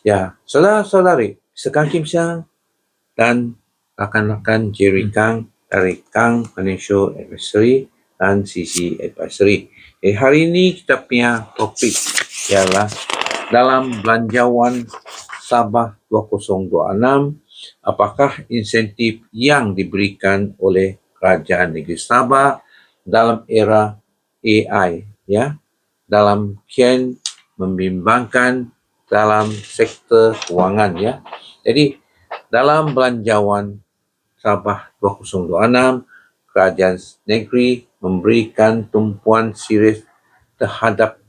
Ya, saudara-saudari, sekali Kim Siang dan rakan-rakan Jerry Kang dari Kang Financial Advisory dan CC Advisory. Hari ini kita punya topik ialah dalam belanjawan Sabah 2026, apakah insentif yang diberikan oleh Kerajaan Negeri Sabah dalam era AI, ya, dalam kian membimbangkan dalam sektor kewangan, ya. Jadi dalam belanjawan Sabah 2026, Kerajaan Negeri memberikan tumpuan serius terhadap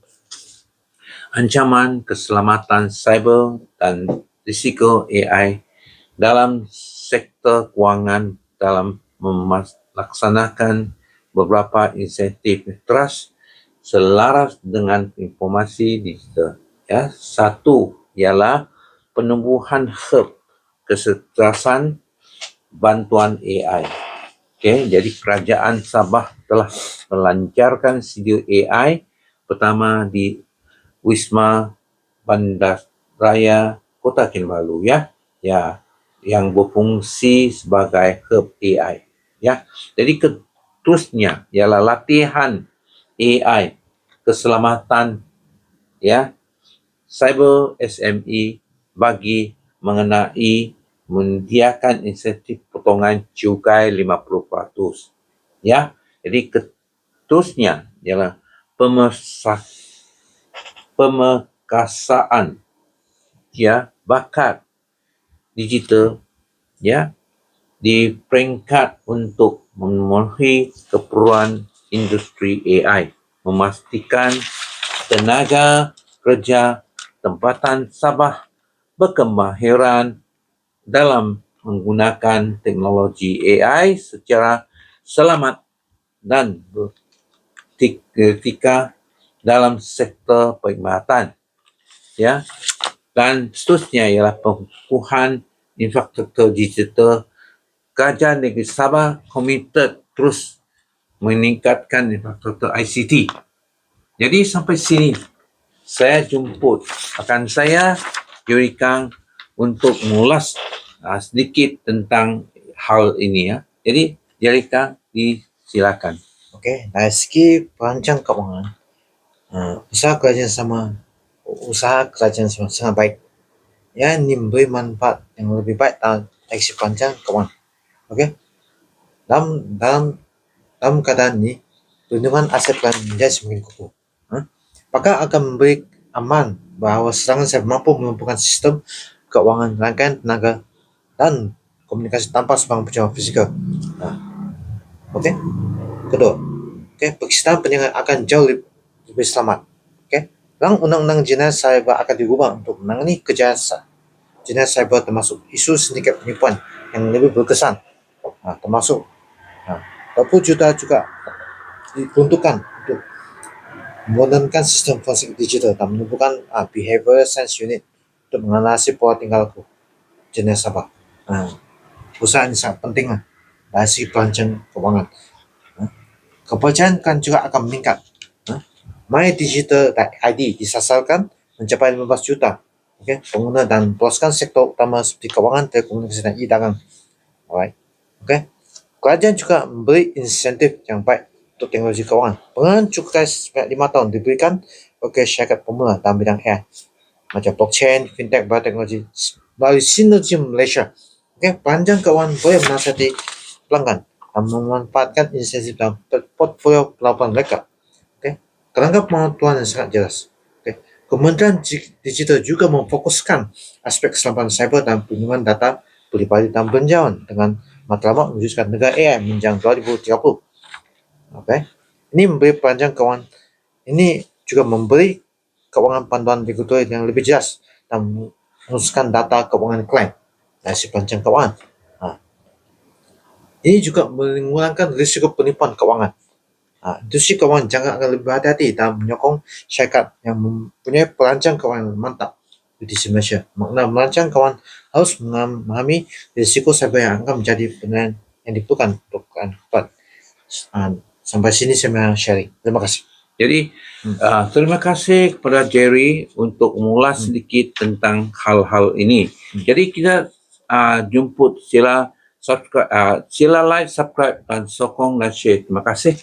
ancaman keselamatan cyber dan risiko AI dalam sektor kewangan dalam melaksanakan beberapa insentif trust selaras dengan informasi digital. Ya, satu ialah penumbuhan hub kecerdasan bantuan AI. Okey, jadi Kerajaan Sabah telah melancarkan studio AI pertama di Wisma Bandaraya Kota Kinabalu, ya, yang berfungsi sebagai hub AI, ya. Jadi keterusnya ialah latihan AI keselamatan, ya, cyber SME bagi mengenai menyediakan insentif potongan cukai 50%, ya. Jadi keterusnya ialah pemekasaan, ya, bakat digital, ya, di peringkat untuk memenuhi keperluan industri AI, memastikan tenaga kerja tempatan Sabah berkemahiran dalam menggunakan teknologi AI secara selamat dan beretika dalam sektor perkhidmatan, ya. Dan seterusnya ialah pengukuhan infrastruktur digital. Kerajaan Negeri Sabah komited terus meningkatkan infrastruktur ICT. Jadi sampai sini saya jemput rakan saya Yuri Kang untuk mengulas sedikit tentang hal ini, ya. Jadi Yuri Kang, disilakan. Okey, dari segi perancang kewangan, usaha kerajaan sama sangat baik. Ya, ini memberi manfaat yang lebih baik dari segi perancang kewangan. Okey, dalam keadaan ini, perlindungan aset akan menjadi semakin kukuh. Apakah akan memberi aman bahawa serangan cyber mampu melumpuhkan sistem keuangan, rangkaian tenaga dan komunikasi tanpa sebarang percuma fizikal. Okey, kedua, persidangan penyerangan akan jauh lebih selamat. Dalam undang-undang jenayah cyber akan diubah untuk menangani kejahatan jenayah cyber termasuk isu sindikat penipuan yang lebih berkesan, termasuk 20 juta juga diperuntukkan untuk memodernkan sistem forensik digital dan menumbuhkan behavioral science unit untuk menganalisis pola tinggalku jenayah Sabah. Usaha ini sangat penting dari segi perancang kewangan. Kepercayaan kan juga akan meningkat. MyDigital.id disasarkan mencapai 15 juta pengguna dan peloskan sektor utama seperti kewangan, telekomunikasi dan e-dagang. Alright. Kerajaan juga memberi insentif yang baik untuk teknologi kewangan. Pengenalan cukai sebanyak 5 tahun diberikan bagi syarikat pemula dalam bidang AI macam blockchain, fintech, bioteknologi melalui Sinergi Malaysia. Perancang kewangan boleh menasihati pelanggan dan memanfaatkan insentif dalam portfolio pelaburan mereka. Kerangka pengetahuan yang sangat jelas. Kementerian Digital juga memfokuskan aspek keselamatan cyber dan perlindungan data pribadi dan belanjawan dengan matlamat mewujudkan negara AI menjelang 2030. Ini memberi perancang kewangan. Ini juga memberi kewangan panduan regulatori yang lebih jelas dan menguruskan data keuangan klien dari si perancang kewangan. Ini juga mengurangkan risiko penipuan kewangan. Industri kewangan jangan akan lebih hati-hati dalam menyokong syarikat yang mempunyai perancang kewangan mantap di Malaysia. Makna merancang kewangan harus memahami risiko cyber yang akan menjadi penilaian yang diperlukan untuk kewangan. Sampai sini saya sharing. Terima kasih. Jadi terima kasih kepada Jerry untuk mengulas sedikit tentang hal-hal ini. Jadi kita jemput sila subscribe, sila like, subscribe dan sokong dan share. Terima kasih.